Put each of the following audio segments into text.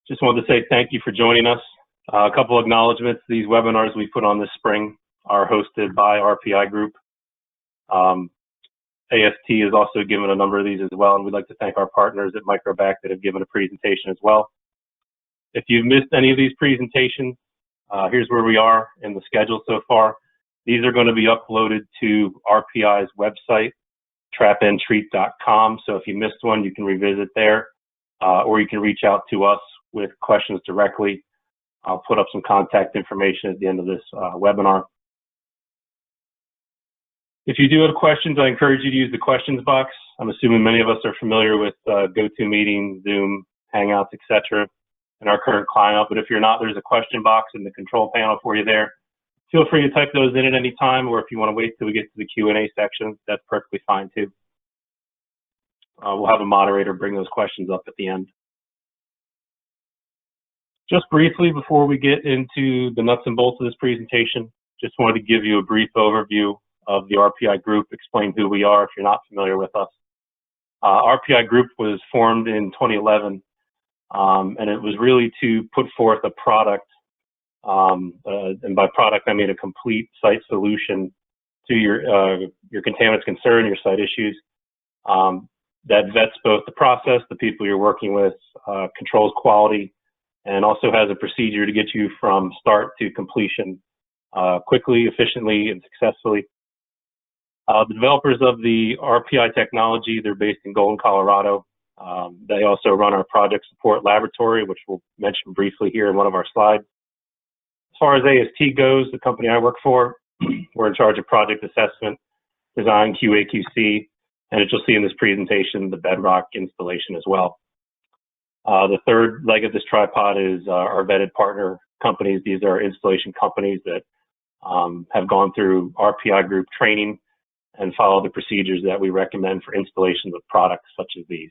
Just wanted to say thank you for joining us. A couple of acknowledgments. These webinars we put on this spring are hosted by RPI Group. AST has also given a number of these as well, and we'd like to thank our partners at Microbac that have given a presentation as well. If you've missed any of these presentations, here's where we are in the schedule so far. These are going to be uploaded to RPI's website, trapandtreat.com. So if you missed one, you can revisit there, or you can reach out to us with questions directly. I'll put up some contact information at the end of this webinar. If you do have questions, I encourage you to use the questions box. I'm assuming many of us are familiar with GoToMeeting, Zoom, Hangouts, etc. in our current client, but if you're not, there's a question box in the control panel for you there. Feel free to type those in at any time, or if you want to wait till we get to the Q&A section, that's perfectly fine too. We'll have a moderator bring those questions up at the end. Just briefly, before we get into the nuts and bolts of this presentation, just wanted to give you a brief overview of the RPI Group, explain who we are if you're not familiar with us. RPI Group was formed in 2011, and it was really to put forth a product, and by product I mean a complete site solution to your contaminants concern, your site issues, that vets both the process, the people you're working with, controls quality, and also has a procedure to get you from start to completion quickly, efficiently, and successfully. The developers of the RPI technology, they're based in Golden, Colorado. They also run our project support laboratory, which we'll mention briefly here in one of our slides. As far as AST goes, the company I work for, we're in charge of project assessment, design, QA, QC, and as you'll see in this presentation, the Bedrock installation as well. The third leg of this tripod is our vetted partner companies. These are installation companies that have gone through RPI Group training and follow the procedures that we recommend for installations of products such as these.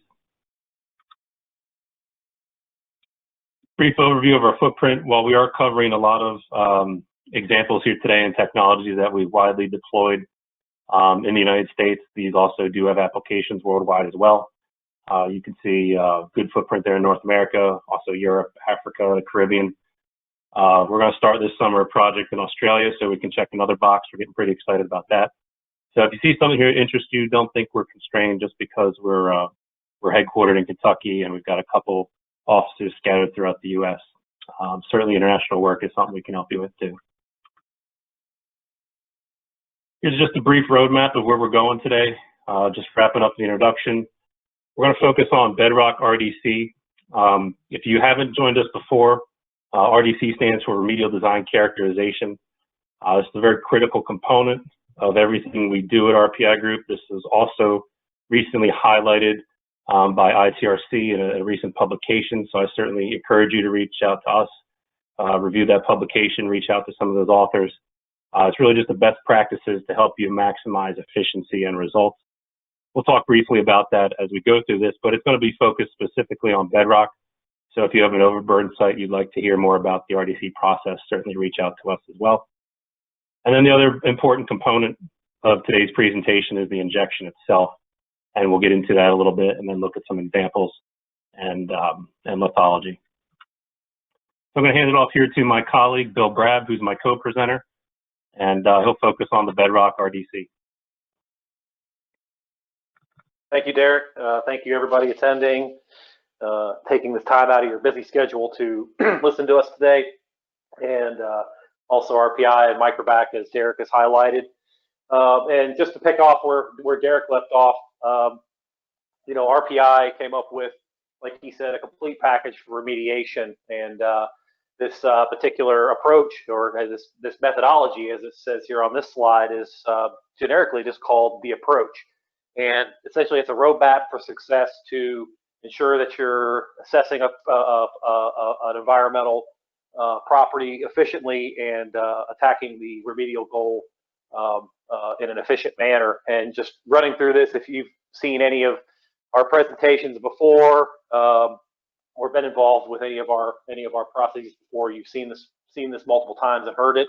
Brief overview of our footprint. While we are covering a lot of examples here today and technologies that we've widely deployed in the United States, these also do have applications worldwide as well. You can see good footprint there in North America, also Europe, Africa, the Caribbean. We're going to start this summer a project in Australia, so we can check another box. We're getting pretty excited about that. So if you see something here that interests you, don't think we're constrained just because we're headquartered in Kentucky and we've got a couple offices scattered throughout the U.S. Certainly international work is something we can help you with too. Here's just a brief roadmap of where we're going today. Just wrapping up the introduction. We're going to focus on Bedrock RDC. If you haven't joined us before, RDC stands for Remedial Design Characterization. It's a very critical component of everything we do at RPI Group. This is also recently highlighted by ITRC in a recent publication, so I certainly encourage you to reach out to us, review that publication, reach out to some of those authors. It's really just the best practices to help you maximize efficiency and results. We'll talk briefly about that as we go through this, but it's going to be focused specifically on Bedrock. So if you have an overburden site you'd like to hear more about the RDC process, certainly reach out to us as well. And then the other important component of today's presentation is the injection itself. And we'll get into that a little bit and then look at some examples and lithology. So I'm going to hand it off here to my colleague, Bill Brab, who's my co-presenter, and he'll focus on the Bedrock RDC. Thank you, Derek. Thank you, everybody attending, taking this time out of your busy schedule to listen to us today, and also RPI and Microbac, as Derek has highlighted. And just to pick off where Derek left off, you know, RPI came up with, like he said, a complete package for remediation, and this particular approach, or this methodology, as it says here on this slide, is generically just called the approach. And essentially, it's a roadmap for success to ensure that you're assessing an environmental property efficiently and attacking the remedial goal in an efficient manner. And just running through this, if you've seen any of our presentations before or been involved with any of our processes before, you've seen this multiple times and heard it.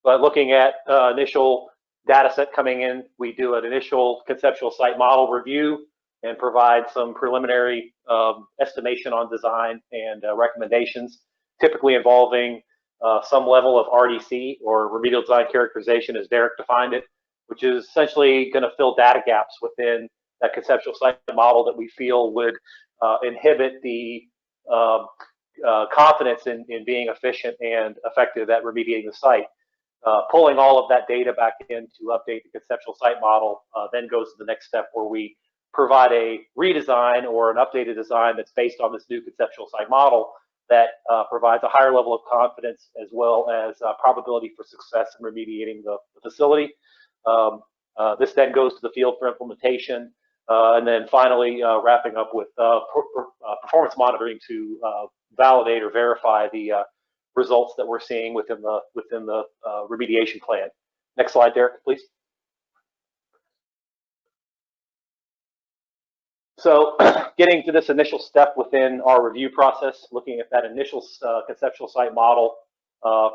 But looking at initial data set coming in, we do an initial conceptual site model review. and provide some preliminary estimation on design and recommendations, typically involving some level of RDC, or Remedial Design Characterization, as Derek defined it, which is essentially going to fill data gaps within that conceptual site model that we feel would inhibit the confidence in being efficient and effective at remediating the site. Pulling all of that data back in to update the conceptual site model then goes to the next step, where we provide a redesign or an updated design that's based on this new conceptual site model that provides a higher level of confidence as well as probability for success in remediating the facility. This then goes to the field for implementation, and then finally wrapping up with performance monitoring to validate or verify the results that we're seeing within the remediation plan. Next slide, Derek, please. So getting to this initial step within our review process, looking at that initial conceptual site model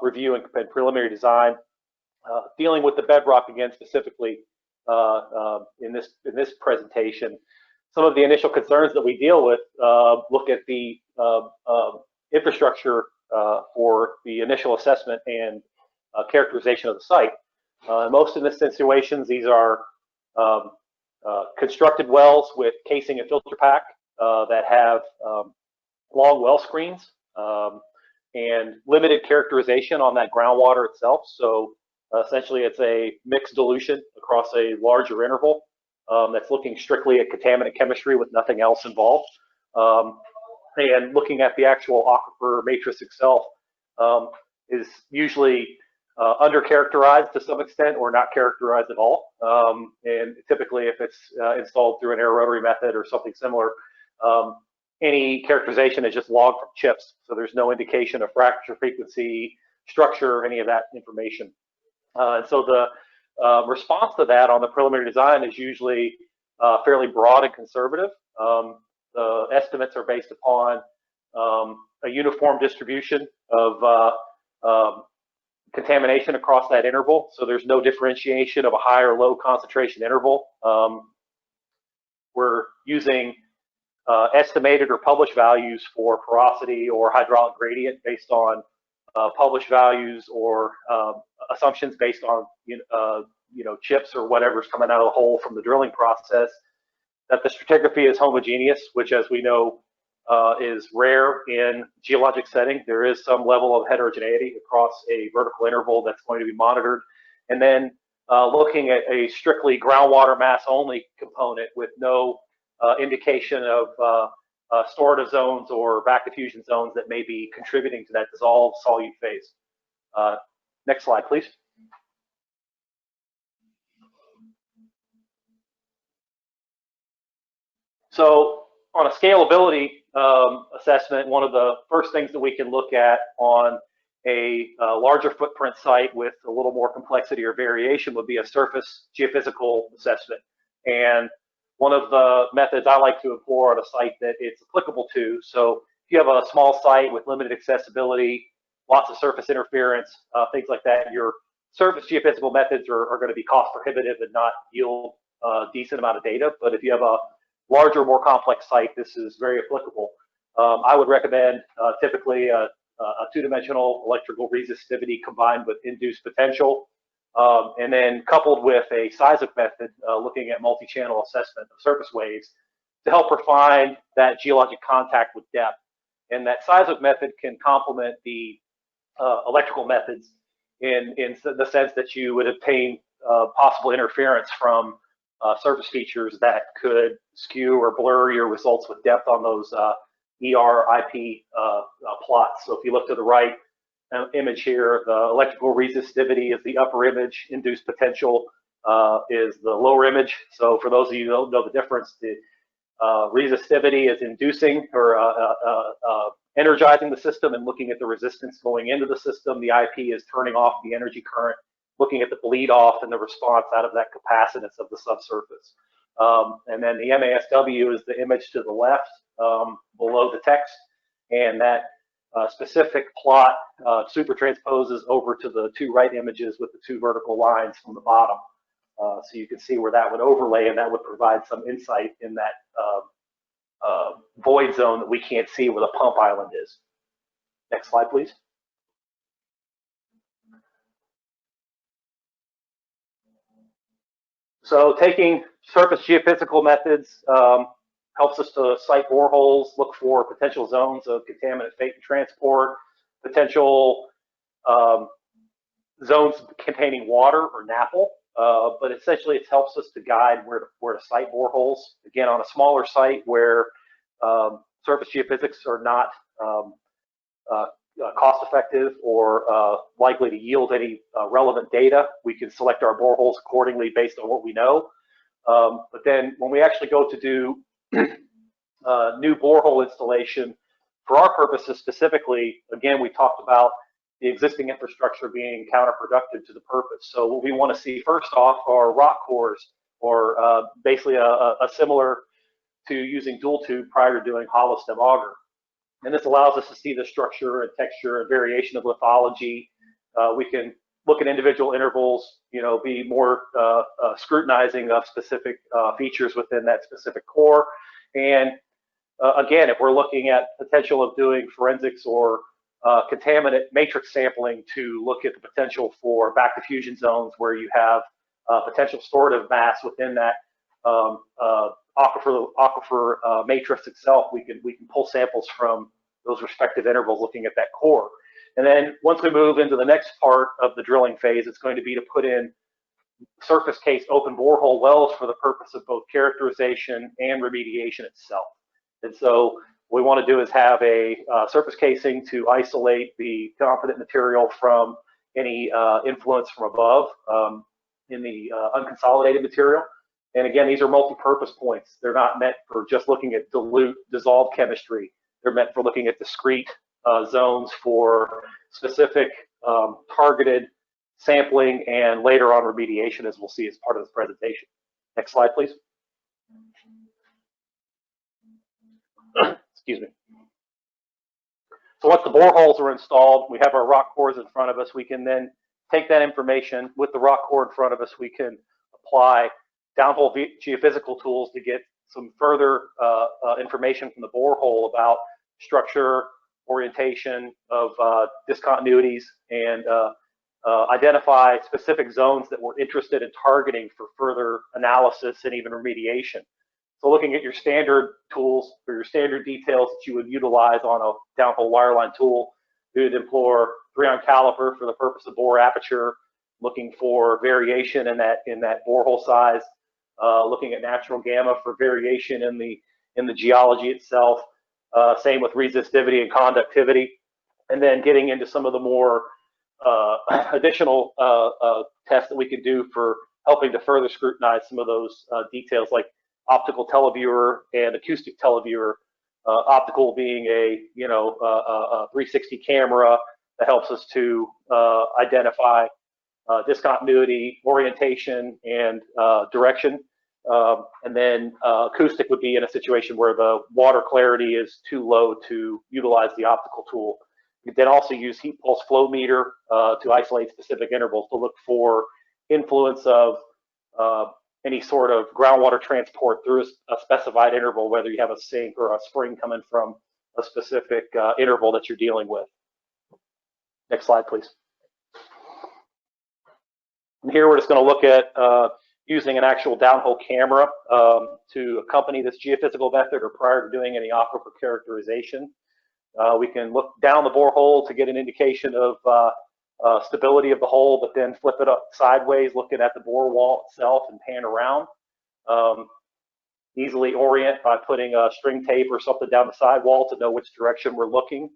review and preliminary design, dealing with the bedrock again specifically in this presentation. Some of the initial concerns that we deal with look at the infrastructure for the initial assessment and characterization of the site. In most of the situations, these are constructed wells with casing and filter pack that have long well screens and limited characterization on that groundwater itself. So essentially, it's a mixed dilution across a larger interval that's looking strictly at contaminant chemistry with nothing else involved. And looking at the actual aquifer matrix itself is usually under-characterized to some extent or not characterized at all. And typically, if it's installed through an air rotary method or something similar, any characterization is just logged from chips. So there's no indication of fracture frequency, structure, or any of that information. And so the response to that on the preliminary design is usually fairly broad and conservative. The estimates are based upon a uniform distribution of contamination across that interval. So there's no differentiation of a high or low concentration interval. We're using estimated or published values for porosity or hydraulic gradient based on published values or assumptions based on chips or whatever's coming out of the hole from the drilling process. That the stratigraphy is homogeneous, which, as we know, is rare in geologic setting. There is some level of heterogeneity across a vertical interval that's going to be monitored. And then looking at a strictly groundwater mass only component with no indication of storative zones or back diffusion zones that may be contributing to that dissolved solute phase. Next slide, please. So on a scalability assessment, one of the first things that we can look at on a larger footprint site with a little more complexity or variation would be a surface geophysical assessment. And one of the methods I like to employ on a site that it's applicable to, so if you have a small site with limited accessibility, lots of surface interference, things like that, your surface geophysical methods are going to be cost prohibitive and not yield a decent amount of data. But if you have a larger, more complex site, this is very applicable. I would recommend typically a two-dimensional electrical resistivity combined with induced potential, and then coupled with a seismic method looking at multi-channel assessment of surface waves to help refine that geologic contact with depth. And that seismic method can complement the electrical methods in the sense that you would obtain possible interference from surface features that could skew or blur your results with depth on those ER/IP plots. So if you look to the right image here, the electrical resistivity is the upper image, induced potential is the lower image. So for those of you who don't know the difference, the resistivity is inducing or energizing the system and looking at the resistance going into the system. The IP is turning off the energy current, looking at the bleed off and the response out of that capacitance of the subsurface. And then the MASW is the image to the left below the text, and that specific plot super transposes over to the two right images with the two vertical lines from the bottom. So you can see where that would overlay, and that would provide some insight in that void zone that we can't see where the pump island is. Next slide, please. So taking surface geophysical methods helps us to site boreholes, look for potential zones of contaminant fate and transport, potential zones containing water or NAPL, but essentially it helps us to guide where to site boreholes. Again, on a smaller site where surface geophysics are not cost effective or likely to yield any relevant data, we can select our boreholes accordingly based on what we know. But then when we actually go to do new borehole installation, for our purposes specifically, again, we talked about the existing infrastructure being counterproductive to the purpose. So what we want to see first off are rock cores, or basically a similar to using dual tube prior to doing hollow stem auger. And this allows us to see the structure and texture and variation of lithology. We can look at individual intervals, be more scrutinizing of specific features within that specific core. And again, if we're looking at potential of doing forensics or contaminant matrix sampling to look at the potential for back diffusion zones where you have potential storative mass within that aquifer matrix itself, we can pull samples from those respective intervals looking at that core. And then once we move into the next part of the drilling phase, it's going to be to put in surface case open borehole wells for the purpose of both characterization and remediation itself. And so what we want to do is have a surface casing to isolate the confident material from any influence from above in the unconsolidated material. And again, these are multi-purpose points. They're not meant for just looking at dilute dissolved chemistry. They're meant for looking at discrete zones for specific targeted sampling and later on remediation, as we'll see as part of this presentation. Next slide, please. Excuse me. So once the boreholes are installed, we have our rock cores in front of us. We can then take that information with the rock core in front of us. We can apply downhole geophysical tools to get some further information from the borehole about structure, orientation of discontinuities, and identify specific zones that we're interested in targeting for further analysis and even remediation. So looking at your standard tools or your standard details that you would utilize on a downhole wireline tool, we would employ 3-on caliper for the purpose of bore aperture, looking for variation in that borehole size, looking at natural gamma for variation in the geology itself. Same with resistivity and conductivity, and then getting into some of the more additional tests that we could do for helping to further scrutinize some of those details, like optical televiewer and acoustic televiewer. Optical being a 360 camera that helps us to identify discontinuity, orientation, and direction. And then acoustic would be in a situation where the water clarity is too low to utilize the optical tool. You then also use heat pulse flow meter to isolate specific intervals to look for influence of any sort of groundwater transport through a specified interval, whether you have a sink or a spring coming from a specific interval that you're dealing with. Next slide, please. And here we're just going to look at using an actual downhole camera to accompany this geophysical method or prior to doing any aquifer characterization. We can look down the borehole to get an indication of stability of the hole, but then flip it up sideways, looking at the bore wall itself and pan around. Easily orient by putting a string tape or something down the sidewall to know which direction we're looking.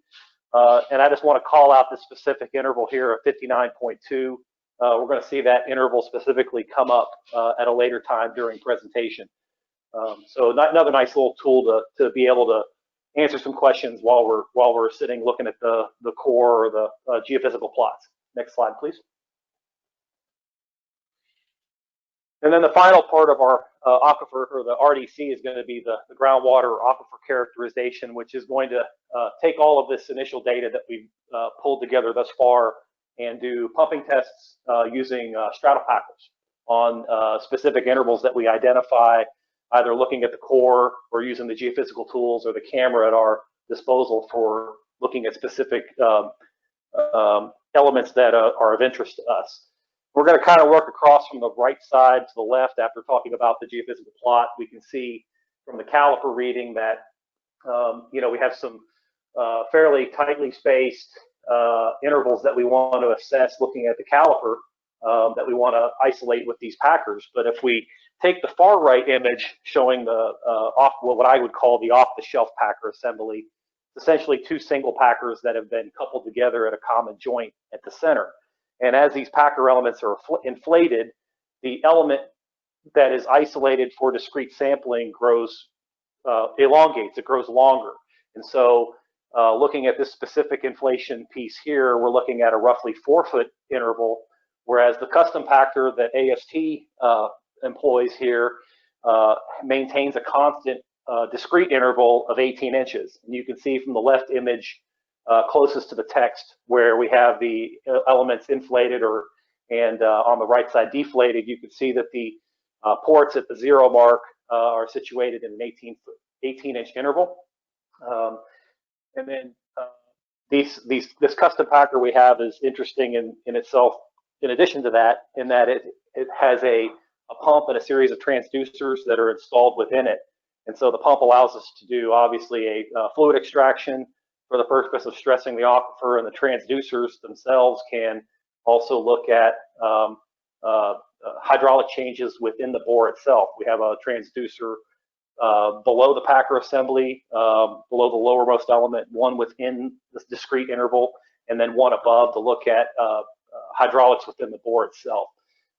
And I just want to call out this specific interval here of 59.2. We're going to see that interval specifically come up at a later time during presentation. So another nice little tool to be able to answer some questions while we're sitting looking at the core or the geophysical plots. Next slide, please. And then the final part of our aquifer, or the RDC, is going to be the groundwater aquifer characterization, which is going to take all of this initial data that we've pulled together thus far and do pumping tests using straddle packers. on specific intervals that we identify, either looking at the core or using the geophysical tools or the camera at our disposal for looking at specific elements that are of interest to us. We're going to kind of work across from the right side to the left. After talking about the geophysical plot, we can see from the caliper reading that we have some fairly tightly spaced intervals that we want to assess looking at the caliper that we want to isolate with these packers. But if we take the far right image showing the what I would call the off-the-shelf packer assembly, essentially two single packers that have been coupled together at a common joint at the center. And as these packer elements are inflated, the element that is isolated for discrete sampling grows, elongates, it grows longer. And so looking at this specific inflation piece here, we're looking at a roughly 4-foot interval, whereas the custom packer that AST employs here maintains a constant discrete interval of 18 inches. And you can see from the left image closest to the text where we have the elements inflated and on the right side deflated, you can see that the ports at the 0 mark are situated in an 18-inch interval. And then this custom packer we have is interesting in itself, in addition to that, in that it has a pump and a series of transducers that are installed within it. And so the pump allows us to do, obviously, a fluid extraction for the purpose of stressing the aquifer, and the transducers themselves can also look at hydraulic changes within the bore itself. We have a transducer below the packer assembly, below the lowermost element, one within this discrete interval, and then one above to look at hydraulics within the bore itself.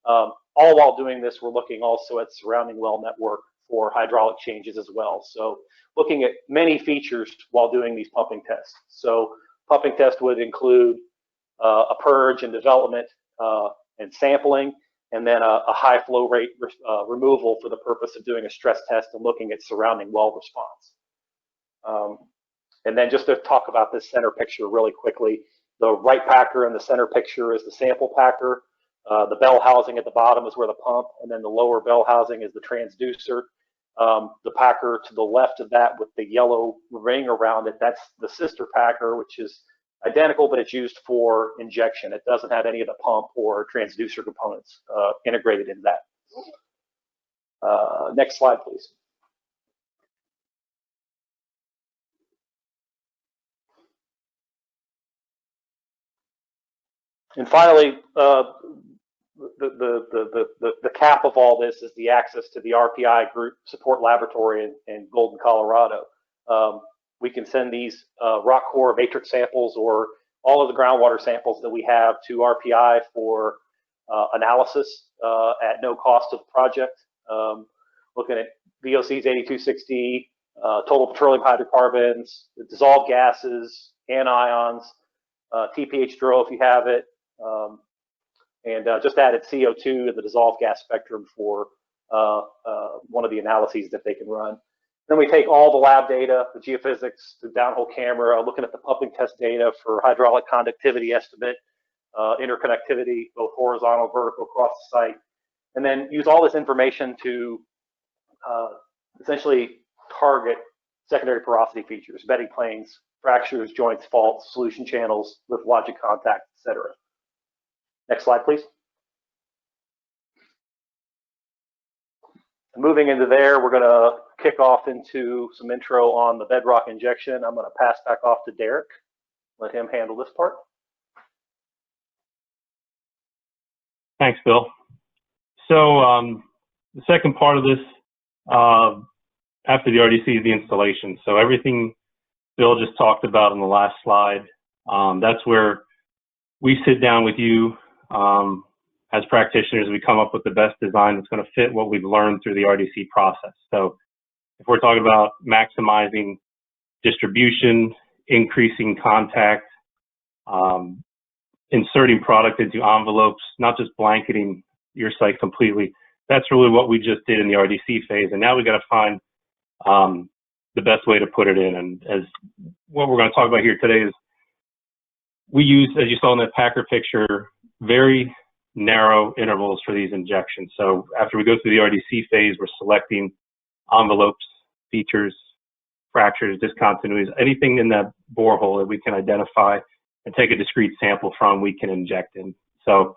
All while doing this, we're looking also at surrounding well network for hydraulic changes as well. So looking at many features while doing these pumping tests. So pumping test would include a purge and development and sampling, and then a high flow rate removal for the purpose of doing a stress test and looking at surrounding well response. And then just to talk about this center picture really quickly, the right packer in the center picture is the sample packer. The bell housing at the bottom is where the pump, and then the lower bell housing is the transducer. The packer to the left of that with the yellow ring around it, that's the sister packer, which is identical, but it's used for injection. It doesn't have any of the pump or transducer components integrated in that. Next slide, please. And finally, the cap of all this is the access to the RPI Group Support Laboratory in Golden, Colorado. We can send these rock core matrix samples or all of the groundwater samples that we have to RPI for analysis at no cost to the project. Looking at VOCs 8260, total petroleum hydrocarbons, dissolved gases, anions, TPH-DRO if you have it, and just added CO2 to the dissolved gas spectrum for one of the analyses that they can run. Then we take all the lab data, the geophysics, the downhole camera, looking at the pumping test data for hydraulic conductivity estimate, interconnectivity, both horizontal, vertical, across the site, and then use all this information to essentially target secondary porosity features, bedding planes, fractures, joints, faults, solution channels, lithologic contact, etc. Next slide, please. Moving into there, we're going to kick off into some intro on the bedrock injection. I'm going to pass back off to Derek, let him handle this part. Thanks, Bill. So the second part of this, after the RDC, is the installation. So everything Bill just talked about on the last slide, that's where we sit down with you as practitioners. We come up with the best design that's going to fit what we've learned through the RDC process. So if we're talking about maximizing distribution, increasing contact, inserting product into envelopes, not just blanketing your site completely, that's really what we just did in the RDC phase. And now we got to find the best way to put it in. And as what we're going to talk about here today is we use, as you saw in that packer picture, very narrow intervals for these injections. So after we go through the RDC phase, we're selecting envelopes, features, fractures, discontinuities, anything in that borehole that we can identify and take a discrete sample from, we can inject in. So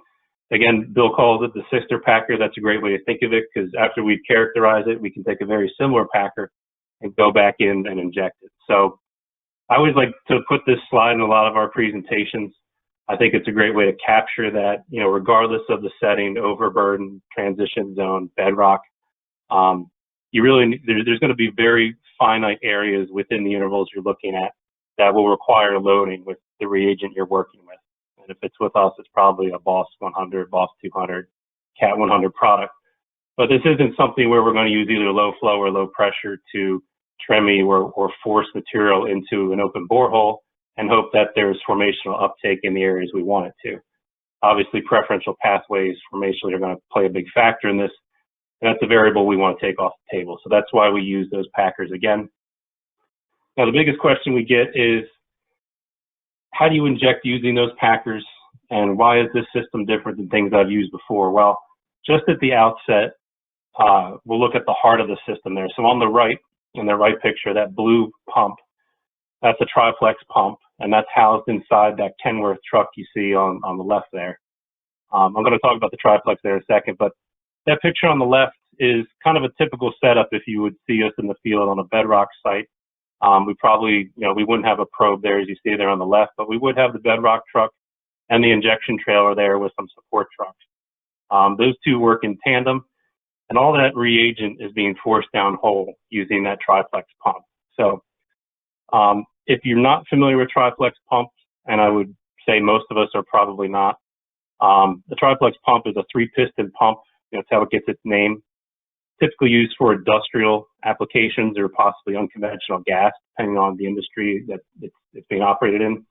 again, Bill calls it the sister packer. That's a great way to think of it, because after we characterize it, we can take a very similar packer and go back in and inject it. So I always like to put this slide in a lot of our presentations. I think it's a great way to capture that, you know, regardless of the setting, overburden, transition zone, bedrock, you really, there's going to be very finite areas within the intervals you're looking at that will require loading with the reagent you're working with. And if it's with us, it's probably a Boss 100, Boss 200, Cat 100 product. But this isn't something where we're going to use either low flow or low pressure to tremie or force material into an open borehole and hope that there's formational uptake in the areas we want it to. Obviously, preferential pathways formationally are going to play a big factor in this, and that's a variable we want to take off the table. So that's why we use those packers again. Now, the biggest question we get is, how do you inject using those packers, and why is this system different than things I've used before? Well, just at the outset, we'll look at the heart of the system there. So on the right, in the right picture, that blue pump, that's a Triplex pump, and that's housed inside that Kenworth truck you see on the left there. I'm going to talk about the Triplex there in a second, but that picture on the left is kind of a typical setup if you would see us in the field on a Bedrock site. We probably, you know, we wouldn't have a probe there as you see there on the left, but we would have the Bedrock truck and the injection trailer there with some support trucks. Those two work in tandem, and all that reagent is being forced down hole using that Triplex pump. So if you're not familiar with Triplex pumps, and I would say most of us are probably not, the Triplex pump is a 3-piston pump. You know, that's how it gets its name. Typically used for industrial applications or possibly unconventional gas, depending on the industry that it's being operated in.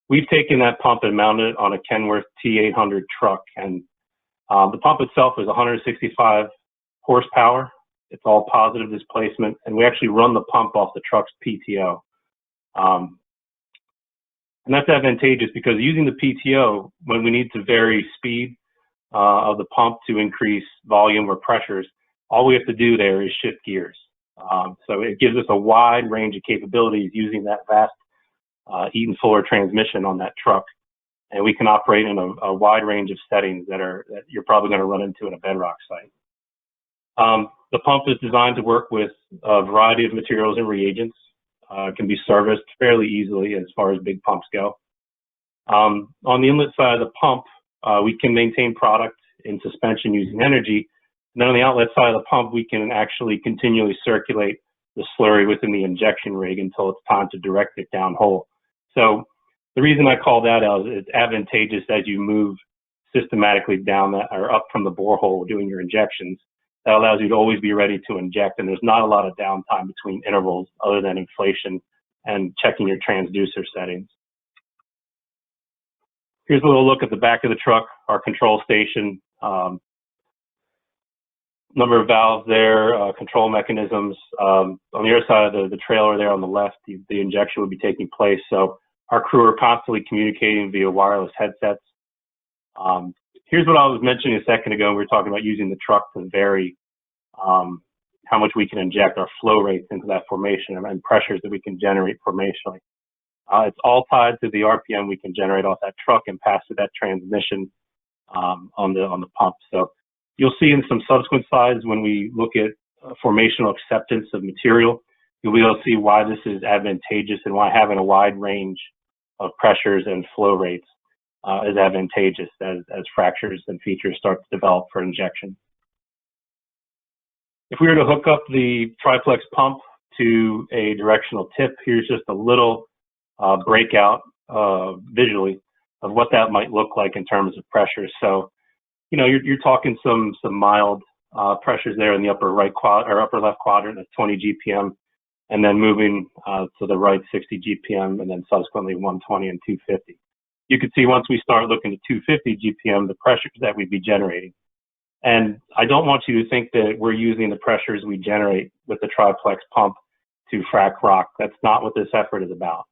We've taken that pump and mounted it on a Kenworth T800 truck, and the pump itself is 165 horsepower. It's all positive displacement, and we actually run the pump off the truck's PTO. And that's advantageous because using the PTO, when we need to vary speed of the pump to increase volume or pressures, all we have to do there is shift gears. So it gives us a wide range of capabilities using that vast Eaton Fuller transmission on that truck. And we can operate in a wide range of settings that you're probably going to run into in a Bedrock site. The pump is designed to work with a variety of materials and reagents. It can be serviced fairly easily as far as big pumps go. On the inlet side of the pump, we can maintain product in suspension using energy. And then on the outlet side of the pump, we can actually continually circulate the slurry within the injection rig until it's time to direct it down hole. So the reason I call that out is it's advantageous as you move systematically down that or up from the borehole doing your injections. That allows you to always be ready to inject, and there's not a lot of downtime between intervals other than inflation and checking your transducer settings. Here's a little look at the back of the truck, our control station. Number of valves there, control mechanisms. On the other side of the trailer there on the left, the injection would be taking place. So our crew are constantly communicating via wireless headsets. Here's what I was mentioning a second ago. We were talking about using the truck to vary how much we can inject our flow rates into that formation and pressures that we can generate formationally. It's all tied to the RPM we can generate off that truck and pass through that transmission on the pump. So you'll see in some subsequent slides when we look at formational acceptance of material, you'll be able to see why this is advantageous and why having a wide range of pressures and flow rates is advantageous as fractures and features start to develop for injection. If we were to hook up the Triplex pump to a directional tip, here's just a little breakout visually of what that might look like in terms of pressure. So, you know, you're talking some mild pressures there in the upper right or upper left quadrant at 20 GPM, and then moving to the right 60 GPM, and then subsequently 120 and 250. You can see once we start looking at 250 GPM, the pressures that we'd be generating. And I don't want you to think that we're using the pressures we generate with the Triplex pump to frack rock. That's not what this effort is about.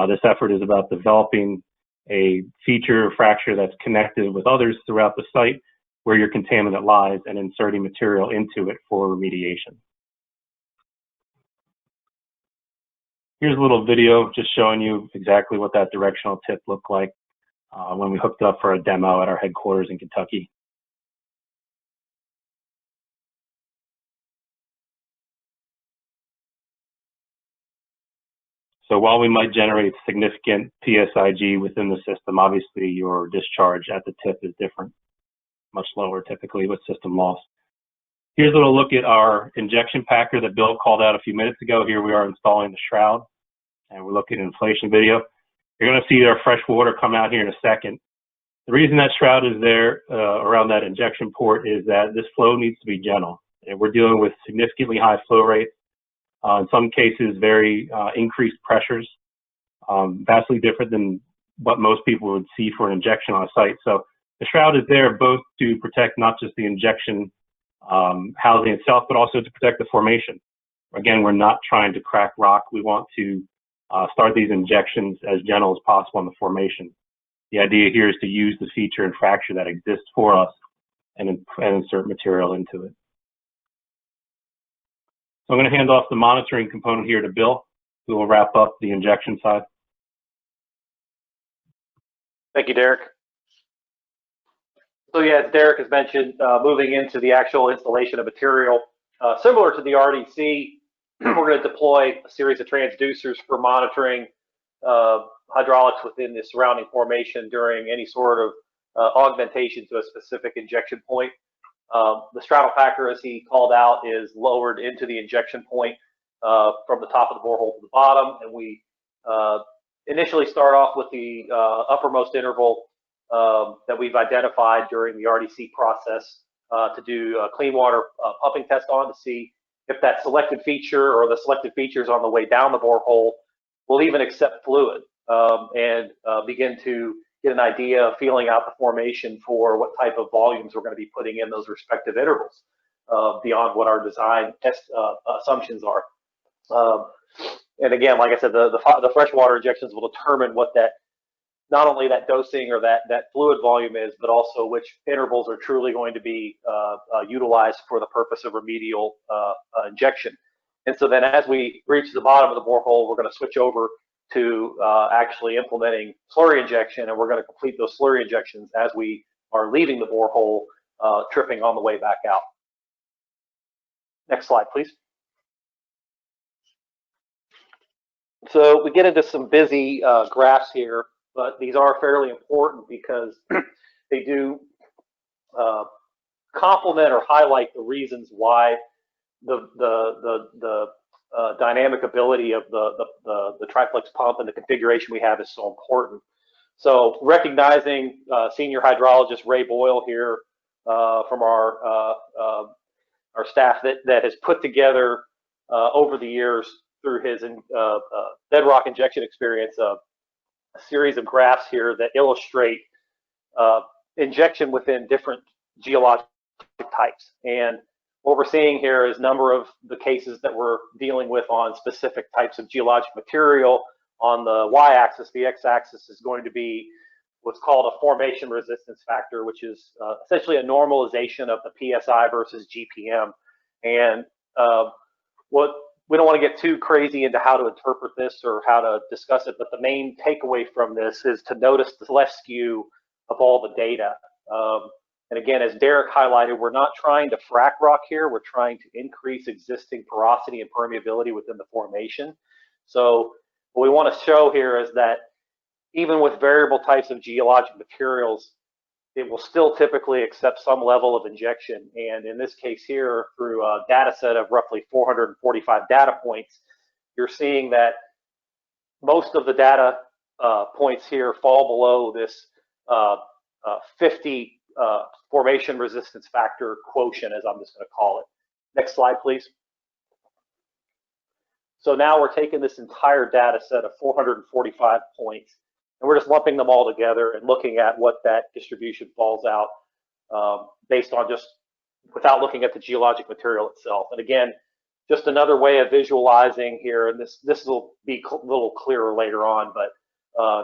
This effort is about developing a feature or fracture that's connected with others throughout the site where your contaminant lies, and inserting material into it for remediation. Here's a little video just showing you exactly what that directional tip looked like when we hooked up for a demo at our headquarters in Kentucky. So while we might generate significant PSIG within the system, obviously your discharge at the tip is different, much lower typically with system loss. Here's a little look at our injection packer that Bill called out a few minutes ago. Here we are installing the shroud, and we're looking at an inflation video. You're going to see our fresh water come out here in a second. The reason that shroud is there around that injection port is that this flow needs to be gentle. And we're dealing with significantly high flow rates, in some cases very increased pressures, vastly different than what most people would see for an injection on a site. So the shroud is there both to protect not just the injection housing itself, but also to protect the formation. Again, we're not trying to crack rock. We want to start these injections as gentle as possible on the formation. The idea here is to use the feature and fracture that exists for us and insert material into it. So I'm going to hand off the monitoring component here to Bill, who will wrap up the injection side. Thank you, Derek. So yeah, as Derek has mentioned, moving into the actual installation of material, similar to the RDC, we're going to deploy a series of transducers for monitoring hydraulics within the surrounding formation during any sort of augmentation to a specific injection point. The straddle packer, as he called out, is lowered into the injection point from the top of the borehole to the bottom, and we initially start off with the uppermost interval that we've identified during the RDC process to do a clean water pumping test on to see if that selected feature or the selected features on the way down the borehole will even accept fluid and begin to get an idea of feeling out the formation for what type of volumes we're going to be putting in those respective intervals beyond what our design test assumptions are. And again, like I said, the freshwater injections will determine what that, not only that dosing or that fluid volume is, but also which intervals are truly going to be utilized for the purpose of remedial injection. And so then as we reach the bottom of the borehole, we're going to switch over to actually implementing slurry injection, and we're going to complete those slurry injections as we are leaving the borehole, tripping on the way back out. Next slide, please. So we get into some busy graphs here, but these are fairly important because they do complement or highlight the reasons why the dynamic ability of the Triplex pump and the configuration we have is so important. So recognizing senior hydrologist Ray Boyle here from our staff that has put together over the years through his Bedrock injection experience a series of graphs here that illustrate injection within different geologic types. And what we're seeing here is a number of the cases that we're dealing with on specific types of geologic material. On the y-axis, the x-axis is going to be what's called a formation resistance factor, which is essentially a normalization of the PSI versus GPM. And what we don't want to get too crazy into how to interpret this or how to discuss it, but the main takeaway from this is to notice the left skew of all the data. And again, as Derek highlighted, we're not trying to frack rock here. We're trying to increase existing porosity and permeability within the formation. So what we want to show here is that even with variable types of geologic materials, it will still typically accept some level of injection. And in this case here, through a data set of roughly 445 data points, you're seeing that most of the data points here fall below this 50 formation resistance factor quotient, as I'm just going to call it. Next slide, please. So now we're taking this entire data set of 445 points, and we're just lumping them all together and looking at what that distribution falls out based on just without looking at the geologic material itself. And again, just another way of visualizing here, and this will be a little clearer later on, but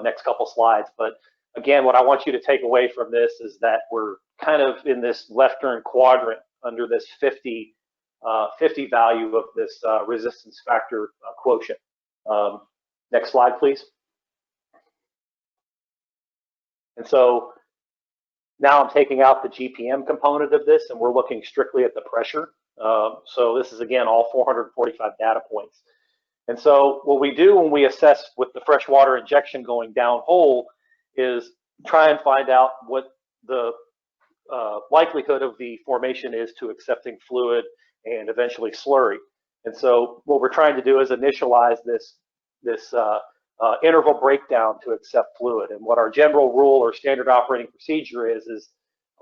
next couple slides. But again, what I want you to take away from this is that we're kind of in this western quadrant under this 50 value of this resistance factor quotient. Next slide, please. And so now I'm taking out the GPM component of this, and we're looking strictly at the pressure. So this is, again, all 445 data points. And so what we do when we assess with the freshwater injection going downhole is try and find out what the likelihood of the formation is to accepting fluid and eventually slurry. And so what we're trying to do is initialize this interval breakdown to accept fluid. And what our general rule or standard operating procedure is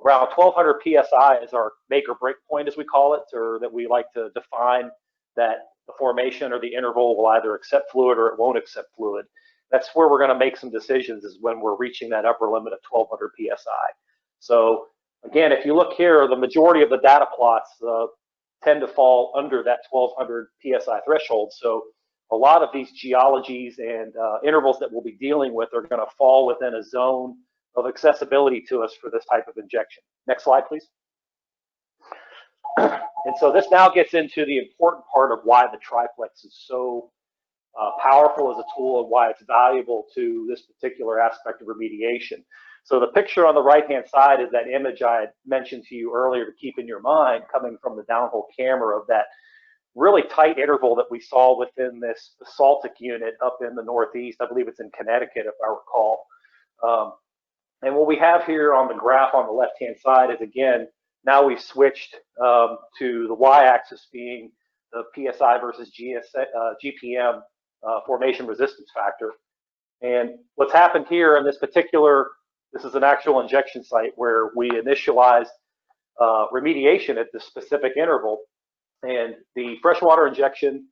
around 1200 psi is our make or break point, as we call it, or that we like to define that the formation or the interval will either accept fluid or it won't accept fluid. That's where we're going to make some decisions, is when we're reaching that upper limit of 1200 psi. So again, if you look here, the majority of the data plots tend to fall under that 1200 psi threshold. So a lot of these geologies and intervals that we'll be dealing with are going to fall within a zone of accessibility to us for this type of injection. Next slide, please. And so this now gets into the important part of why the Triplex is so powerful as a tool and why it's valuable to this particular aspect of remediation. So the picture on the right-hand side is that image I had mentioned to you earlier to keep in your mind, coming from the downhole camera, of that really tight interval that we saw within this basaltic unit up in the Northeast. I believe it's in Connecticut, if I recall. And what we have here on the graph on the left-hand side is, again, now we've switched to the y-axis being the PSI versus GPM formation resistance factor. And what's happened here in this particular, this is an actual injection site where we initialized remediation at this specific interval. And the freshwater injection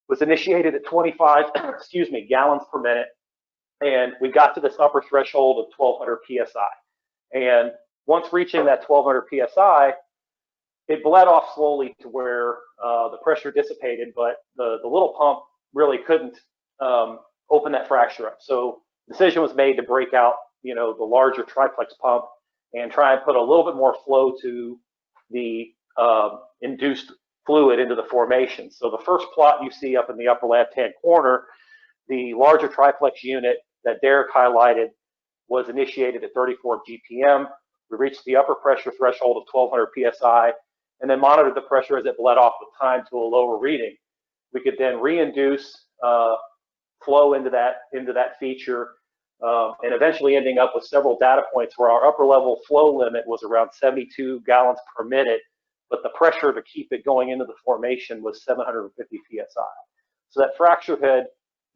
was initiated at 25, gallons per minute. And we got to this upper threshold of 1200 psi. And once reaching that 1200 psi, it bled off slowly to where the pressure dissipated, but the little pump really couldn't open that fracture up. So the decision was made to break out, the larger triplex pump and try and put a little bit more flow to the induced fluid into the formation. So the first plot you see up in the upper left-hand corner, the larger triplex unit that Derek highlighted was initiated at 34 GPM. We reached the upper pressure threshold of 1200 psi and then monitored the pressure as it bled off with time to a lower reading. We could then reinduce flow into that feature, and eventually ending up with several data points where our upper level flow limit was around 72 gallons per minute, but the pressure to keep it going into the formation was 750 psi. So that fracture had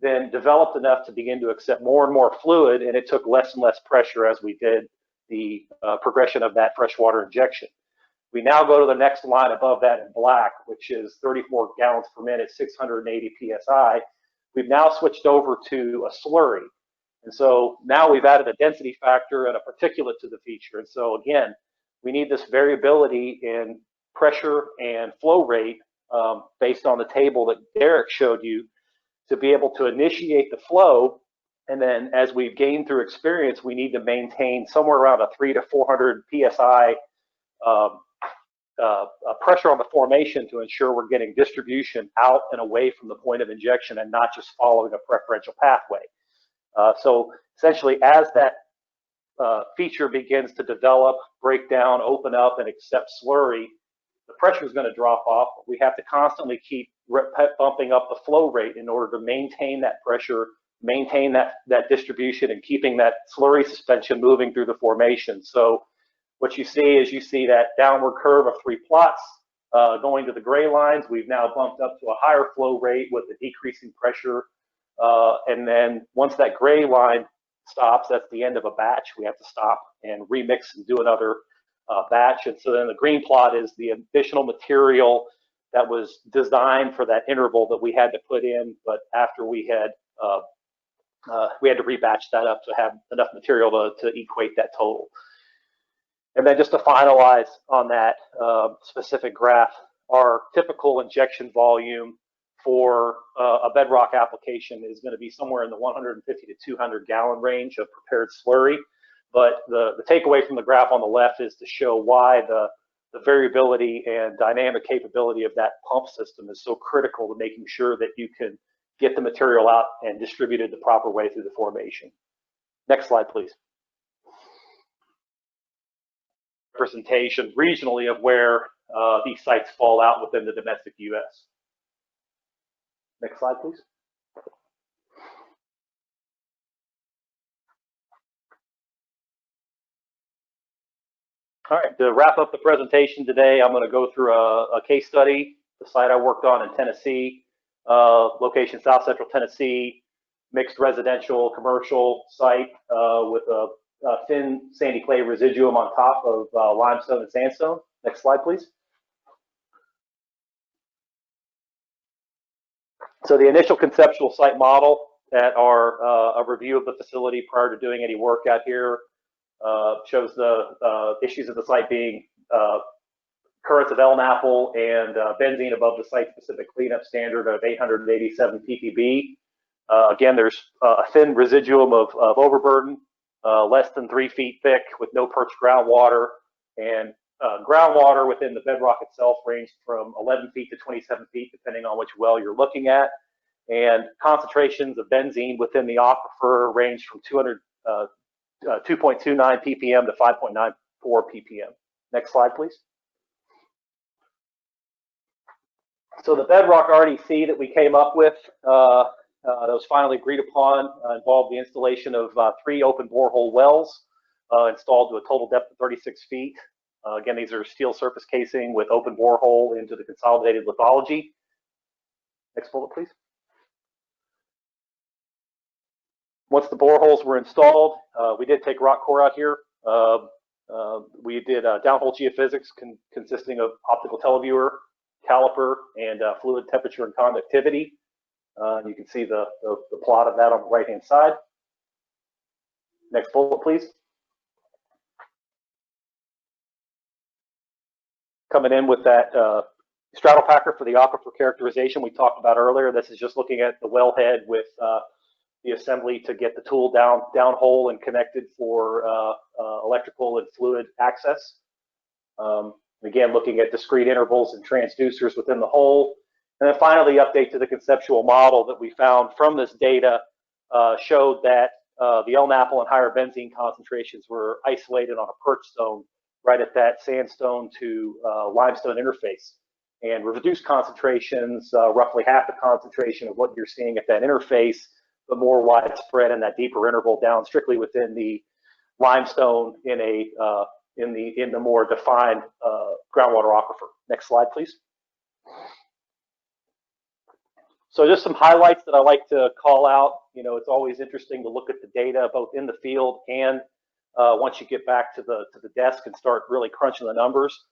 then developed enough to begin to accept more and more fluid, and it took less and less pressure as we did the progression of that freshwater injection. We now go to the next line above that in black, which is 34 gallons per minute, 680 psi. We've now switched over to a slurry. And so now we've added a density factor and a particulate to the feature. And so again, we need this variability in pressure and flow rate based on the table that Derek showed you to be able to initiate the flow. And then as we've gained through experience, we need to maintain somewhere around a 300 to 400 psi pressure on the formation to ensure we're getting distribution out and away from the point of injection and not just following a preferential pathway. So essentially, as that feature begins to develop, break down, open up, and accept slurry, the pressure is going to drop off. We have to constantly keep bumping up the flow rate in order to maintain that pressure, maintain that distribution, and keeping that slurry suspension moving through the formation. So what you see is that downward curve of 3 plots going to the gray lines. We've now bumped up to a higher flow rate with a decreasing pressure. And then once that gray line stops, that's the end of a batch. We have to stop and remix and do another batch. And so then the green plot is the additional material that was designed for that interval that we had to put in, but after we had to rebatch that up to have enough material to equate that total. And then just to finalize on that specific graph, our typical injection volume for a bedrock application is going to be somewhere in the 150 to 200 gallon range of prepared slurry. But the takeaway from the graph on the left is to show why the variability and dynamic capability of that pump system is so critical to making sure that you can get the material out and distribute it the proper way through the formation. Next slide, please. Representation regionally of where these sites fall out within the domestic U.S. Next slide, please. All right, to wrap up the presentation today, I'm going to go through a case study, the site I worked on in Tennessee, location South Central Tennessee, mixed residential commercial site with a thin sandy clay residuum on top of limestone and sandstone. Next slide, please. So the initial conceptual site model at our a review of the facility prior to doing any work out here shows the issues of the site being currents of LNAPL and benzene above the site-specific cleanup standard of 887 ppb. Again, there's a thin residuum of overburden, less than 3 feet thick with no perched groundwater, and groundwater within the bedrock itself ranged from 11 feet to 27 feet, depending on which well you're looking at. And concentrations of benzene within the aquifer range from 2.29 ppm to 5.94 ppm. Next slide, please. So the bedrock RDC that we came up with that was finally agreed upon involved the installation of 3 open borehole wells installed to a total depth of 36 feet. Again, these are steel surface casing with open borehole into the consolidated lithology. Next bullet, please. Once the boreholes were installed, we did take rock core out here. We did downhole geophysics consisting of optical televiewer, caliper, and fluid temperature and conductivity. You can see the plot of that on the right-hand side. Next bullet, please. Coming in with that straddle packer for the aquifer characterization we talked about earlier. This is just looking at the wellhead with the assembly to get the tool downhole and connected for electrical and fluid access. Again, looking at discrete intervals and transducers within the hole. And then finally, update to the conceptual model that we found from this data showed that the LNAPL and higher benzene concentrations were isolated on a perch zone right at that sandstone to limestone interface. And reduced concentrations, roughly half the concentration of what you're seeing at that interface, but more widespread in that deeper interval down strictly within the limestone in the more defined groundwater aquifer. Next slide, please. So just some highlights that I like to call out. You know, it's always interesting to look at the data both in the field and once you get back to the desk and start really crunching the numbers.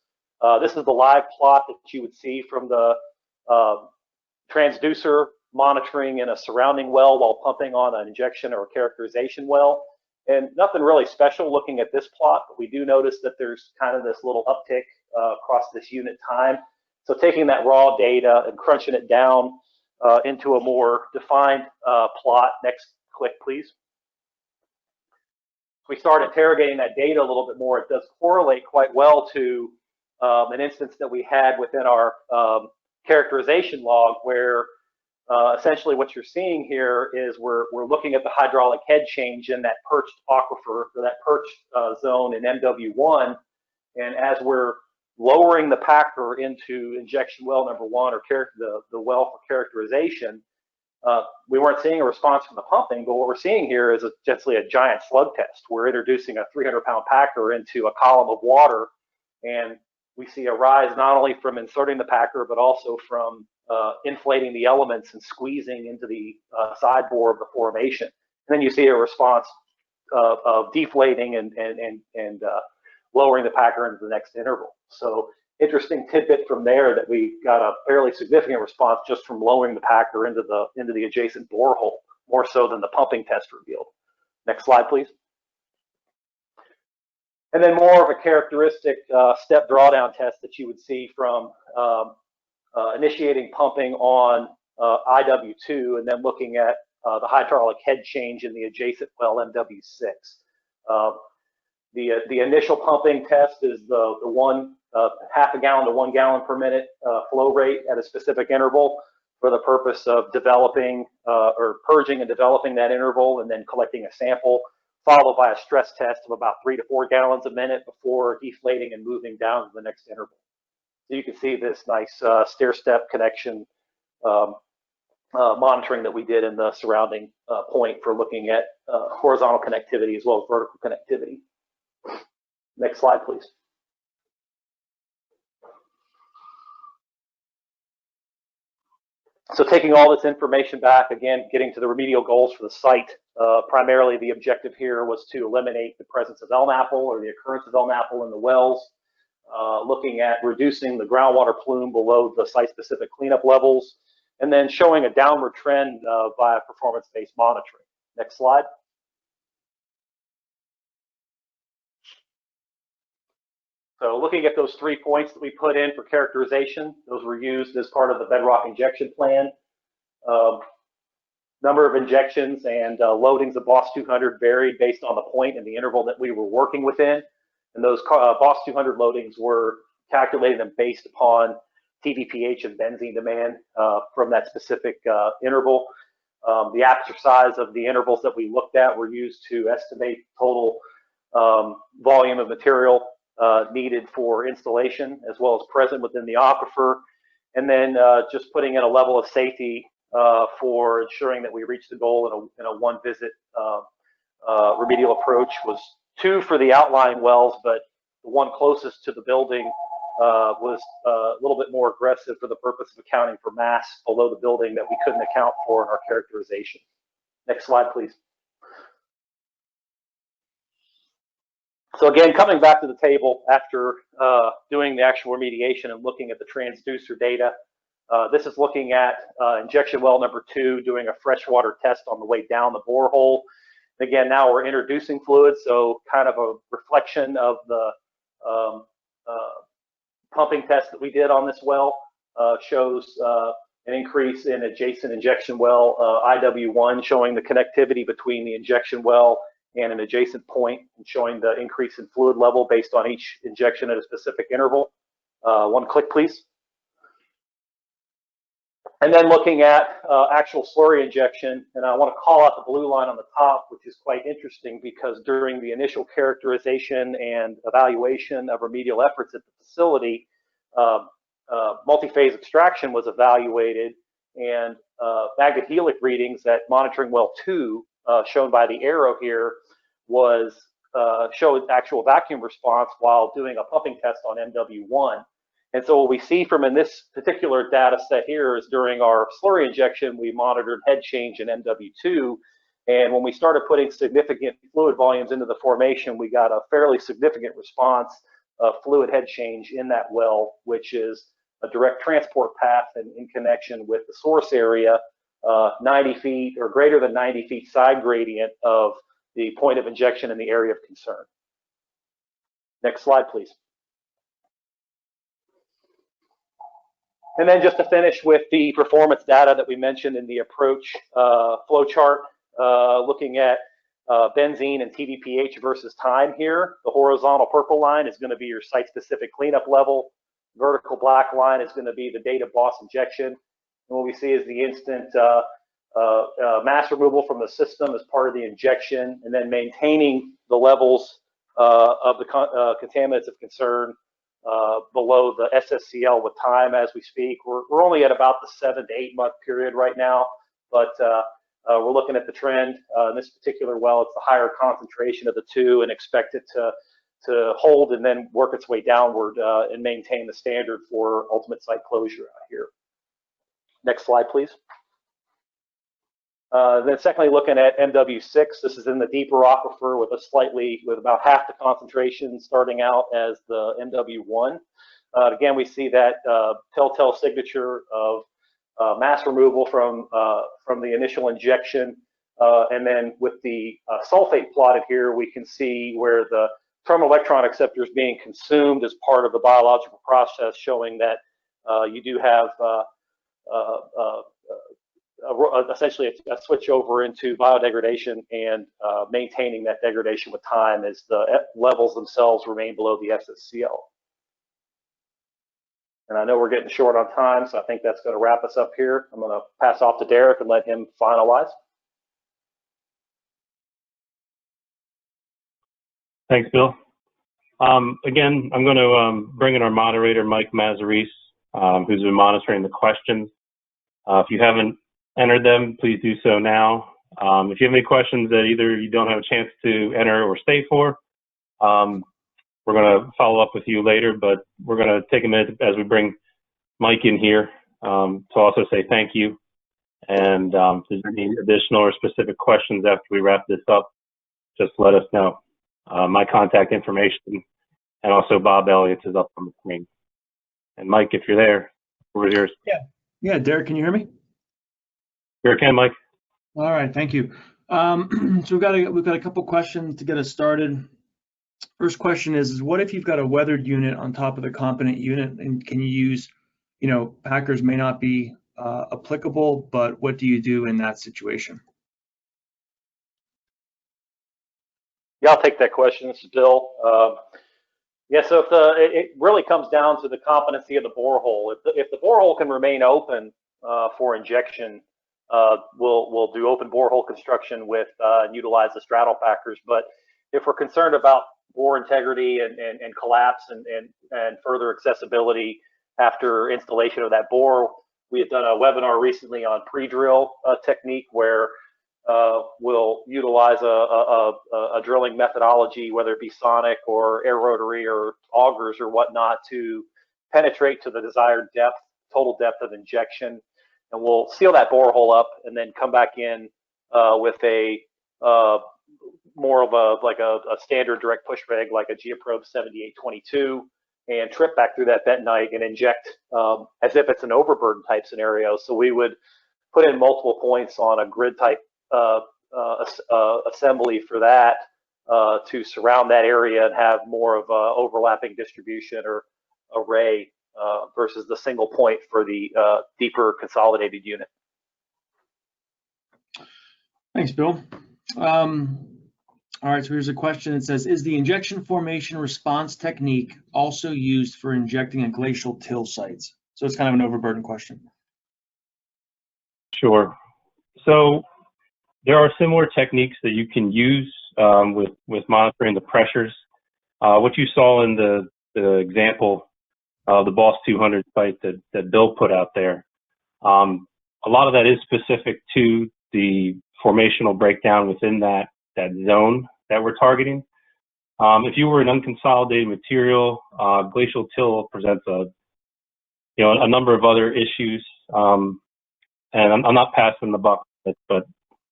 This is the live plot that you would see from the transducer monitoring in a surrounding well while pumping on an injection or characterization well. And nothing really special looking at this plot, but we do notice that there's kind of this little uptick across this unit time. So taking that raw data and crunching it down into a more defined plot. Next click, please. If we start interrogating that data a little bit more, it does correlate quite well to an instance that we had within our characterization log where essentially what you're seeing here is we're looking at the hydraulic head change in that perched aquifer, or that perched zone in MW1. And as we're lowering the packer into injection well number 1 or the well for characterization, we weren't seeing a response from the pumping, but what we're seeing here is essentially a giant slug test. We're introducing a 300-pound packer into a column of water, and we see a rise not only from inserting the packer, but also from inflating the elements and squeezing into the side bore of the formation. And then you see a response of deflating and lowering the packer into the next interval. So interesting tidbit from there that we got a fairly significant response just from lowering the packer into the adjacent borehole, more so than the pumping test revealed. Next slide, please. And then more of a characteristic step drawdown test that you would see from initiating pumping on IW2, and then looking at the hydraulic head change in the adjacent well MW6. The initial pumping test is the one half a gallon to 1 gallon per minute flow rate at a specific interval for the purpose of developing or purging and developing that interval and then collecting a sample, followed by a stress test of about 3 to 4 gallons a minute before deflating and moving down to the next interval. So you can see this nice stair-step connection monitoring that we did in the surrounding point for looking at horizontal connectivity as well as vertical connectivity. Next slide, please. So taking all this information back, again, getting to the remedial goals for the site, primarily the objective here was to eliminate the presence of LNAPL or the occurrence of LNAPL in the wells, looking at reducing the groundwater plume below the site-specific cleanup levels, and then showing a downward trend via performance-based monitoring. Next slide. So looking at those 3 points that we put in for characterization, those were used as part of the Bedrock injection plan. Number of injections and loadings of BOSS 200 varied based on the point and the interval that we were working within. And those BOSS 200 loadings were calculated and based upon TVPH and benzene demand from that specific interval. The aperture size of the intervals that we looked at were used to estimate total volume of material needed for installation as well as present within the aquifer, and then just putting in a level of safety for ensuring that we reach the goal in a one visit remedial approach was 2 for the outlying wells, but the one closest to the building was a little bit more aggressive for the purpose of accounting for mass below the building that we couldn't account for in our characterization. Next slide, please. So again, coming back to the table after doing the actual remediation and looking at the transducer data, this is looking at injection well number 2, doing a freshwater test on the way down the borehole. Again, now we're introducing fluid, so kind of a reflection of the pumping test that we did on this well shows an increase in adjacent injection well IW1, showing the connectivity between the injection well and an adjacent point, and showing the increase in fluid level based on each injection at a specific interval. One click, please. And then looking at actual slurry injection, and I want to call out the blue line on the top, which is quite interesting because during the initial characterization and evaluation of remedial efforts at the facility, multi-phase extraction was evaluated, and magnet helix readings at monitoring well 2, shown by the arrow here, was showed actual vacuum response while doing a pumping test on MW1. And so what we see from in this particular data set here is during our slurry injection, we monitored head change in MW2. And when we started putting significant fluid volumes into the formation, we got a fairly significant response of fluid head change in that well, which is a direct transport path and in connection with the source area, 90 feet or greater than 90 feet side gradient of the point of injection in the area of concern. Next slide, please. And then just to finish with the performance data that we mentioned in the approach flow chart, looking at benzene and TVPH versus time here. The horizontal purple line is going to be your site-specific cleanup level. Vertical black line is going to be the date of BOSS injection. And what we see is the instant mass removal from the system as part of the injection, and then maintaining the levels of the contaminants of concern below the SSCL with time as we speak. We're only at about the 7 to 8 month period right now, but we're looking at the trend. In this particular well, it's the higher concentration of the two, and expect it to hold and then work its way downward and maintain the standard for ultimate site closure out here. Next slide, please. Then secondly, looking at MW6, this is in the deeper aquifer with about half the concentration starting out as the MW1. Again, we see that telltale signature of mass removal from the initial injection, and then with the sulfate plotted here, we can see where the terminal electron acceptor is being consumed as part of the biological process, showing that you do have essentially a switch over into biodegradation and maintaining that degradation with time as the levels themselves remain below the SSCL. And I know we're getting short on time, so I think that's going to wrap us up here. I'm going to pass off to Derek and let him finalize. Thanks, Bill. Again, I'm going to bring in our moderator, Mike Mazzarese, who's been monitoring the questions. If you haven't entered them, please do so now. If you have any questions that either you don't have a chance to enter or stay for, we're going to follow up with you later, but we're going to take a minute as we bring Mike in here to also say thank you. And if there's any additional or specific questions after we wrap this up, just let us know. My contact information and also Bob Elliott's is up on the screen. And Mike, if you're there, we're yours. Yeah, Derek, can you hear me? Here can, Mike. All right, thank you. So we've got a couple questions to get us started. First question is what if you've got a weathered unit on top of the competent unit, and can you use, packers may not be applicable, but what do you do in that situation? Yeah, I'll take that question. This is Bill. Yeah, so it really comes down to the competency of the borehole. If the borehole can remain open for injection, we'll do open borehole construction with and utilize the straddle packers. But if we're concerned about bore integrity and collapse and further accessibility after installation of that bore, we have done a webinar recently on pre-drill technique where we'll utilize a drilling methodology, whether it be sonic or air rotary or augers or whatnot, to penetrate to the desired depth, total depth of injection. And we'll seal that borehole up and then come back in with a more of a standard direct push rig, like a Geoprobe 7822, and trip back through that bentonite and inject as if it's an overburden type scenario. So we would put in multiple points on a grid type assembly for that to surround that area and have more of a overlapping distribution or array versus the single point for the deeper consolidated unit. Thanks, Bill. All right, so here's a question. It says, is the injection formation response technique also used for injecting at glacial till sites? So it's kind of an overburden question. Sure. So there are similar techniques that you can use with monitoring the pressures. What you saw in the example of the Boss 200 site that Bill put out there, a lot of that is specific to the formational breakdown within that zone that we're targeting. If you were an unconsolidated material, glacial till presents a number of other issues. And I'm not passing the buck, but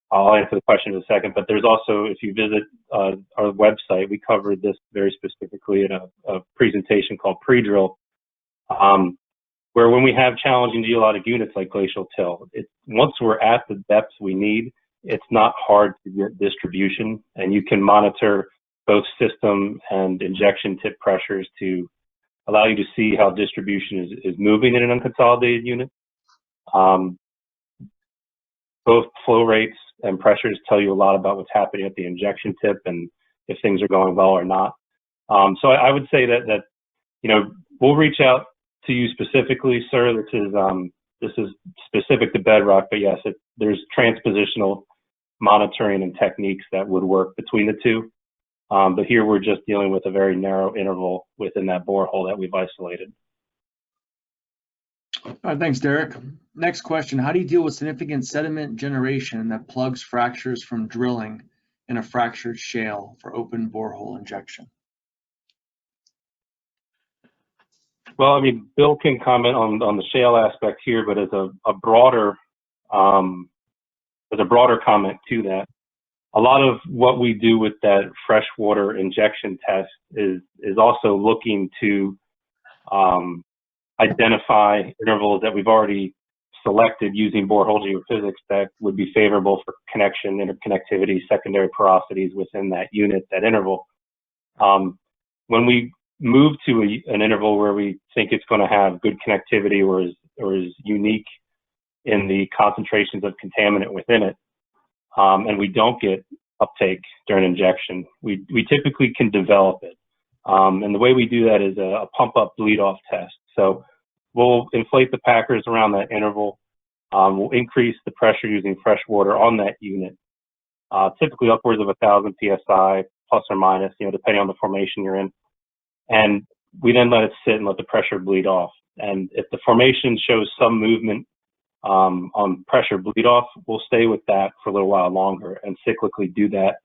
I'll answer the question in a second. But there's also, if you visit our website, we covered this very specifically in a presentation called Pre-Drill, where when we have challenging geologic units like glacial till, once we're at the depths we need, it's not hard to get distribution, and you can monitor both system and injection tip pressures to allow you to see how distribution is moving in an unconsolidated unit. Both flow rates and pressures tell you a lot about what's happening at the injection tip and if things are going well or not. So I would say that we'll reach out to you specifically, sir. This is specific to Bedrock, but yes, there's transpositional monitoring and techniques that would work between the two. But here we're just dealing with a very narrow interval within that borehole that we've isolated. All right, thanks, Derek. Next question, how do you deal with significant sediment generation that plugs fractures from drilling in a fractured shale for open borehole injection? Well, I mean, Bill can comment on the shale aspect here, but as a broader comment to that, a lot of what we do with that freshwater injection test is also looking to identify intervals that we've already selected using borehole geophysics that would be favorable for connection, interconnectivity, secondary porosities within that unit, that interval. When we move to an interval where we think it's going to have good connectivity or is unique in the concentrations of contaminant within it, and we don't get uptake during injection, we typically can develop it. And the way we do that is a pump up bleed off test. So we'll inflate the packers around that interval. We'll increase the pressure using fresh water on that unit, typically upwards of 1,000 psi, plus or minus, depending on the formation you're in. And we then let it sit and let the pressure bleed off. And if the formation shows some movement on pressure bleed off, we'll stay with that for a little while longer and cyclically do that.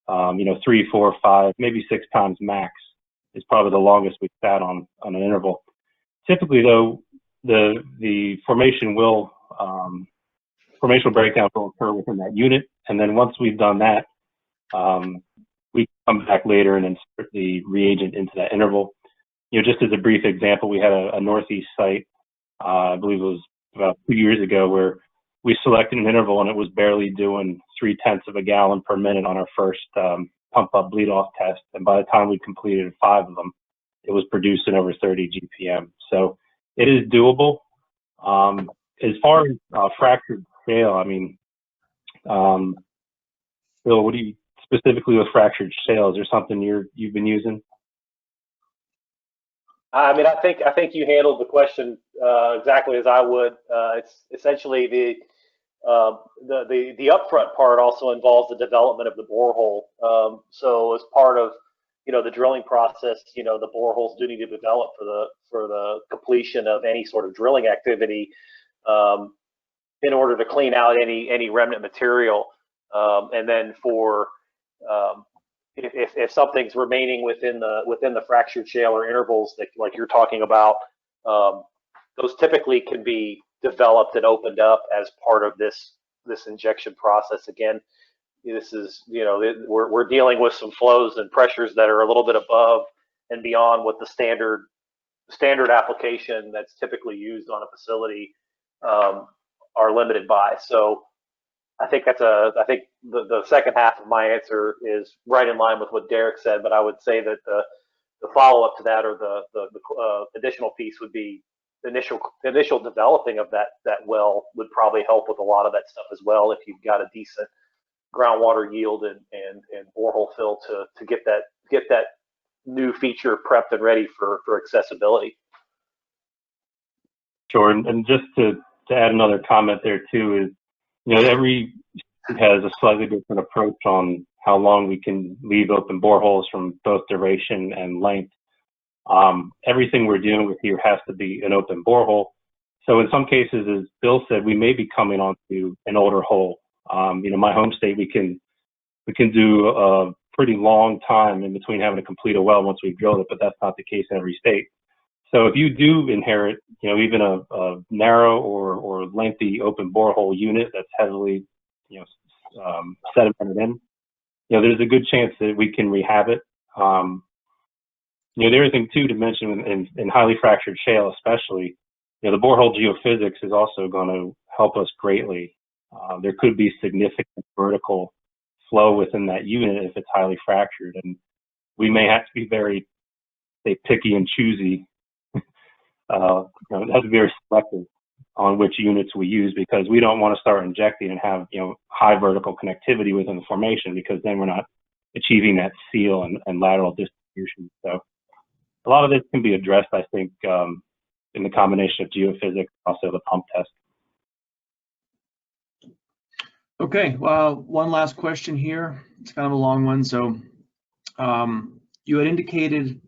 3, 4, 5, maybe 6 times max is probably the longest we've sat on an interval. Typically, though, the formational breakdown will occur within that unit, and then once we've done that, we come back later and insert the reagent into that interval. Just as a brief example, we had a Northeast site, I believe it was about 2 years ago, where we selected an interval and it was barely doing 0.3 of a gallon per minute on our first pump up bleed off test. And by the time we completed 5 of them, it was producing over 30 GPM. So it is doable. As far as fractured shale, I mean, Bill, what do you specifically with fractured shale? Is there something you've been using? I mean, I think you handled the question exactly as I would. It's essentially the upfront part also involves the development of the borehole. So as part of the drilling process, the boreholes do need to develop for the completion of any sort of drilling activity in order to clean out any remnant material, and then for if something's remaining within the fractured shale or intervals that like you're talking about, those typically can be developed and opened up as part of this injection process. Again, this is we're dealing with some flows and pressures that are a little bit above and beyond what the standard application that's typically used on a facility are limited by. So I think the second half of my answer is right in line with what Derek said, but I would say that the follow-up to that, or the additional piece, would be the initial developing of that well would probably help with a lot of that stuff as well, if you've got a decent groundwater yield and borehole fill to get that new feature prepped and ready for accessibility. Sure, and just to add another comment there too is, every has a slightly different approach on how long we can leave open boreholes from both duration and length. Everything we're dealing with here has to be an open borehole. So in some cases, as Bill said, we may be coming onto an older hole. My home state, we can do a pretty long time in between having to complete a well once we've drilled it, but that's not the case in every state. So if you do inherit, even a narrow or lengthy open borehole unit that's heavily, sedimented in, there's a good chance that we can rehab it. The other thing too to mention in highly fractured shale, especially, the borehole geophysics is also going to help us greatly. There could be significant vertical flow within that unit if it's highly fractured, and we may have to be very, picky and choosy. It has to be very selective on which units we use, because we don't want to start injecting and have high vertical connectivity within the formation, because then we're not achieving that seal and lateral distribution. So a lot of this can be addressed, I think, in the combination of geophysics, also the pump test. Okay, well, one last question here. It's kind of a long one. So you had indicated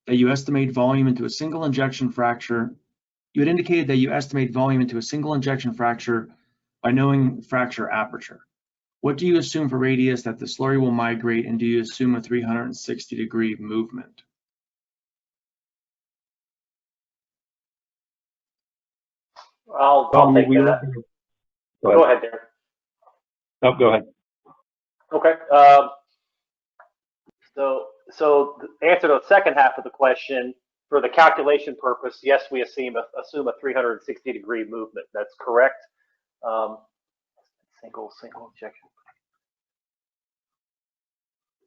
that you estimate volume into a single injection fracture. You had indicated that you estimate volume into a single injection fracture by knowing fracture aperture. What do you assume for radius that the slurry will migrate, and do you assume a 360-degree movement? I'll take that. Go ahead, Derek. No, go ahead. Okay. So the answer to the second half of the question, for the calculation purpose, yes, we assume a 360-degree movement. That's correct. Single injection.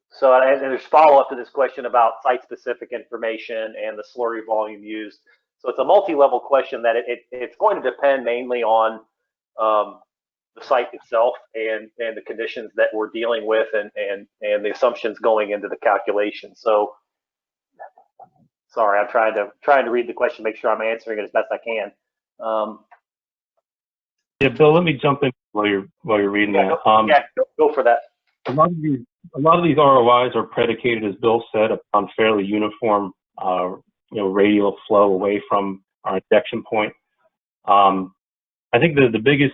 So, and there's follow-up to this question about site-specific information and the slurry volume used. So it's a multi-level question that it's going to depend mainly on the site itself and the conditions that we're dealing with and the assumptions going into the calculation. So, sorry, I'm trying to read the question, make sure I'm answering it as best I can. Yeah, Bill, let me jump in while you're reading that. Go for that. A lot of these ROIs are predicated, as Bill said, upon fairly uniform, radial flow away from our injection point. I think the biggest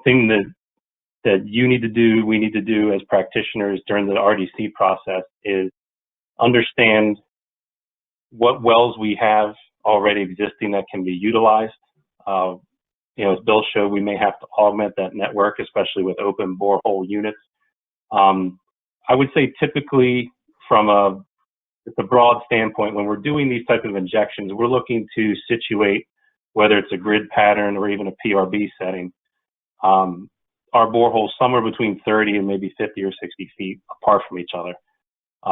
thing that you need to do, we need to do as practitioners during the RDC process is understand what wells we have already existing that can be utilized. As Bill showed, we may have to augment that network, especially with open borehole units. I would say typically from a broad standpoint, when we're doing these type of injections, we're looking to situate, whether it's a grid pattern or even a PRB setting, our boreholes somewhere between 30 and maybe 50 or 60 feet apart from each other.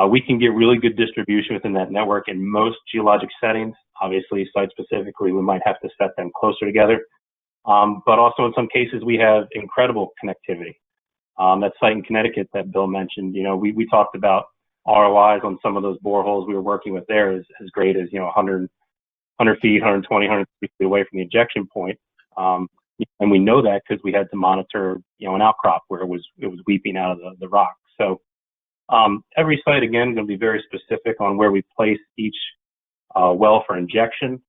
We can get really good distribution within that network in most geologic settings. Obviously, site-specifically, we might have to set them closer together. But also in some cases, we have incredible connectivity. That site in Connecticut that Bill mentioned, we talked about ROIs on some of those boreholes we were working with there as great as, 100 feet, 120, 150 feet away from the injection point. And we know that because we had to monitor, an outcrop where it was weeping out of the rock. So every site, again, is going to be very specific on where we place each well for injection.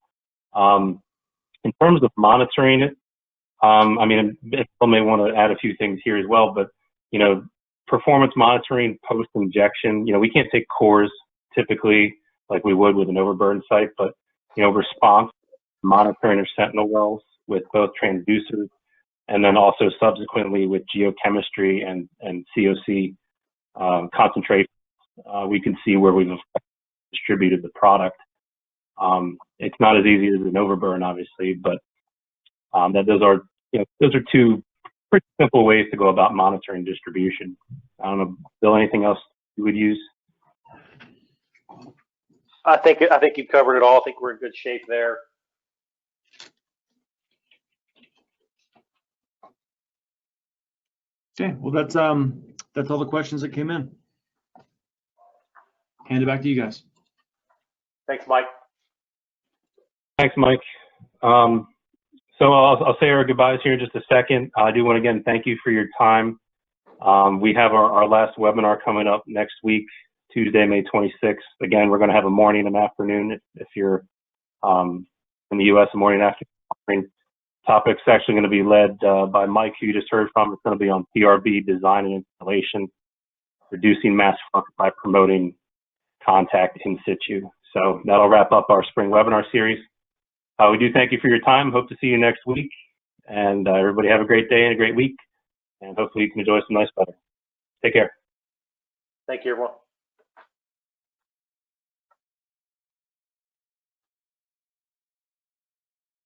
In terms of monitoring it, Bill may want to add a few things here as well, but, performance monitoring post-injection, we can't take cores typically like we would with an overburden site, but, response monitoring of sentinel wells with both transducers and then also subsequently with geochemistry and COC concentration, we can see where we've distributed the product. It's not as easy as an overburn, obviously, but those are two pretty simple ways to go about monitoring distribution. I don't know, Bill, anything else you would use? I think you've covered it all. I think we're in good shape there. Okay, well, that's all the questions that came in. Hand it back to you guys. Thanks, Mike. Thanks, Mike. So I'll say our goodbyes here in just a second. I do want to again thank you for your time. We have our last webinar coming up next week, Tuesday, May 26th. Again, we're going to have a morning and afternoon if you're in the U.S. a morning and afternoon. Topic's actually going to be led by Mike, who you just heard from. It's going to be on PRB design and installation, reducing mass flux by promoting contact in situ. So that'll wrap up our spring webinar series. We do thank you for your time. Hope to see you next week. And everybody have a great day and a great week. And hopefully you can enjoy some nice weather. Take care. Thank you, everyone.